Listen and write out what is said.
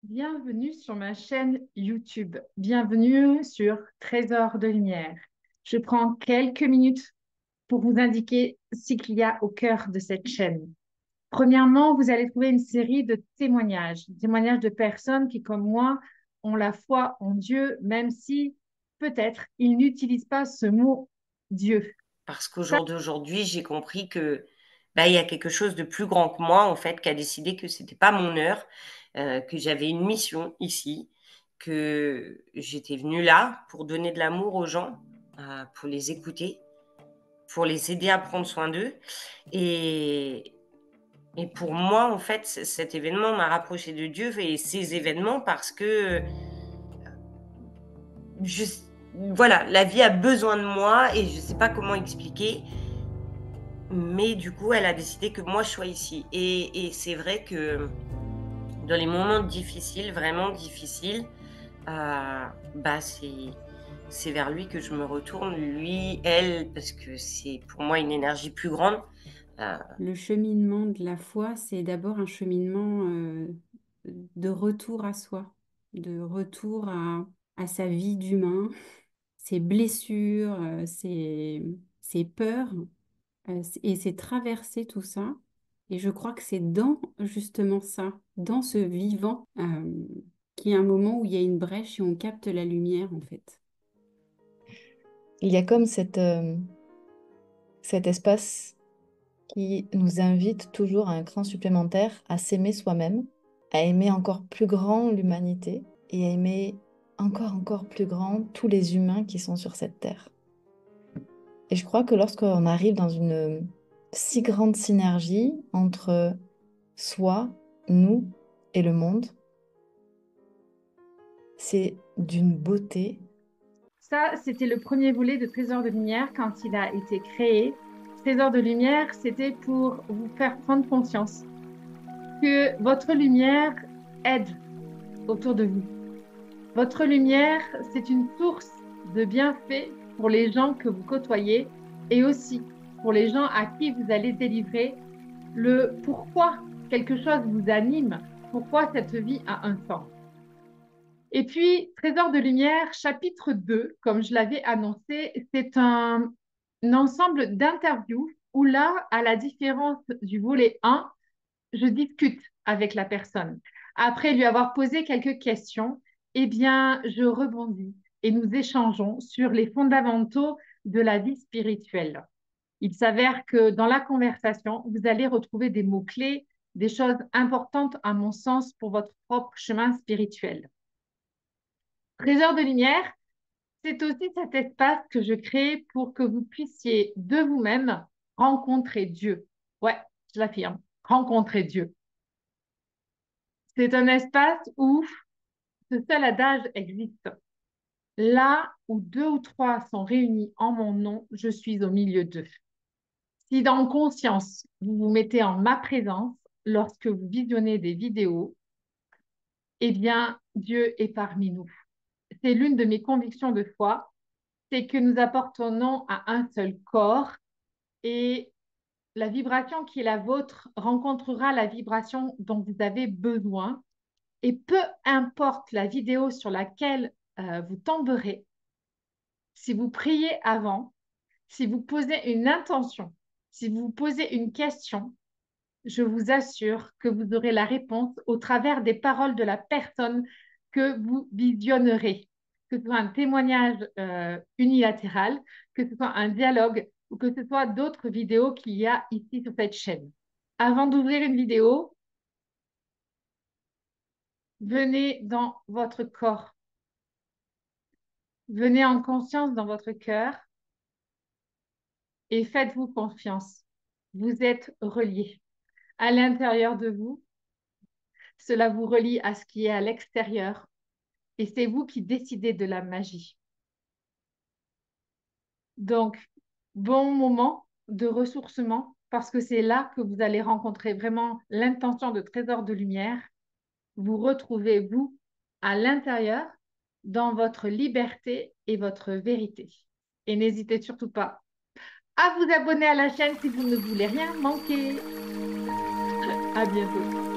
Bienvenue sur ma chaîne YouTube. Bienvenue sur Trésor de lumière. Je prends quelques minutes pour vous indiquer ce qu'il y a au cœur de cette chaîne. Premièrement, vous allez trouver une série de témoignages de personnes qui, comme moi, ont la foi en Dieu, même si peut-être ils n'utilisent pas ce mot Dieu. Parce qu'au Ça, jour d'aujourd'hui, j'ai compris que il y a quelque chose de plus grand que moi, en fait, qui a décidé que c'était pas mon heure, que j'avais une mission ici, que j'étais venue là pour donner de l'amour aux gens, pour les écouter, pour les aider à prendre soin d'eux. Et, et pour moi, en fait, cet événement m'a rapproché de Dieu et ces événements parce que je, voilà, la vie a besoin de moi et je ne sais pas comment expliquer. Mais du coup, elle a décidé que moi, je sois ici. Et c'est vrai que dans les moments difficiles, vraiment difficiles, c'est vers lui que je me retourne, lui, elle, parce que c'est pour moi une énergie plus grande. Heu, Le cheminement de la foi, c'est d'abord un cheminement de retour à soi, de retour à sa vie d'humain, ses blessures, ses peurs, et c'est traverser tout ça. Et je crois que c'est dans justement ça, dans ce vivant, qu'il y a un moment où il y a une brèche et on capte la lumière en fait. Il y a comme cet espace qui nous invite toujours à un cran supplémentaire, à s'aimer soi-même, à aimer encore plus grand l'humanité et à aimer encore plus grand tous les humains qui sont sur cette terre. Et je crois que lorsqu'on arrive dans une si grande synergie entre soi, nous et le monde, c'est d'une beauté. Ça, c'était le premier volet de Trésor de lumière quand il a été créé. Trésor de lumière, c'était pour vous faire prendre conscience que votre lumière aide autour de vous. Votre lumière, c'est une source de bienfaits pour les gens que vous côtoyez et aussi pour les gens à qui vous allez délivrer le pourquoi quelque chose vous anime, pourquoi cette vie a un sens. Et puis, Trésor de lumière, chapitre 2, comme je l'avais annoncé, c'est un ensemble d'interviews où là, à la différence du volet 1, je discute avec la personne. Après lui avoir posé quelques questions, eh bien, je rebondis et nous échangeons sur les fondamentaux de la vie spirituelle. Il s'avère que dans la conversation, vous allez retrouver des mots-clés, des choses importantes à mon sens pour votre propre chemin spirituel. Trésor de lumière, c'est aussi cet espace que je crée pour que vous puissiez de vous-même rencontrer Dieu. Ouais, je l'affirme, rencontrer Dieu. C'est un espace où ce seul adage existe. Là où deux ou trois sont réunis en mon nom, je suis au milieu d'eux. Si dans conscience, vous vous mettez en ma présence lorsque vous visionnez des vidéos, eh bien, Dieu est parmi nous. C'est l'une de mes convictions de foi, c'est que nous appartenons à un seul corps et la vibration qui est la vôtre rencontrera la vibration dont vous avez besoin. Et peu importe la vidéo sur laquelle vous tomberez, si vous priez avant, si vous posez une intention, si vous posez une question, je vous assure que vous aurez la réponse au travers des paroles de la personne que vous visionnerez, que ce soit un témoignage unilatéral, que ce soit un dialogue ou que ce soit d'autres vidéos qu'il y a ici sur cette chaîne. Avant d'ouvrir une vidéo, venez dans votre corps, venez en conscience dans votre cœur et faites-vous confiance. Vous êtes reliés à l'intérieur de vous. Cela vous relie à ce qui est à l'extérieur. Et c'est vous qui décidez de la magie. Donc, bon moment de ressourcement parce que c'est là que vous allez rencontrer vraiment l'intention de Trésor de lumière. Vous retrouvez, vous, à l'intérieur, dans votre liberté et votre vérité. Et n'hésitez surtout pas à vous abonner à la chaîne si vous ne voulez rien manquer. À bientôt.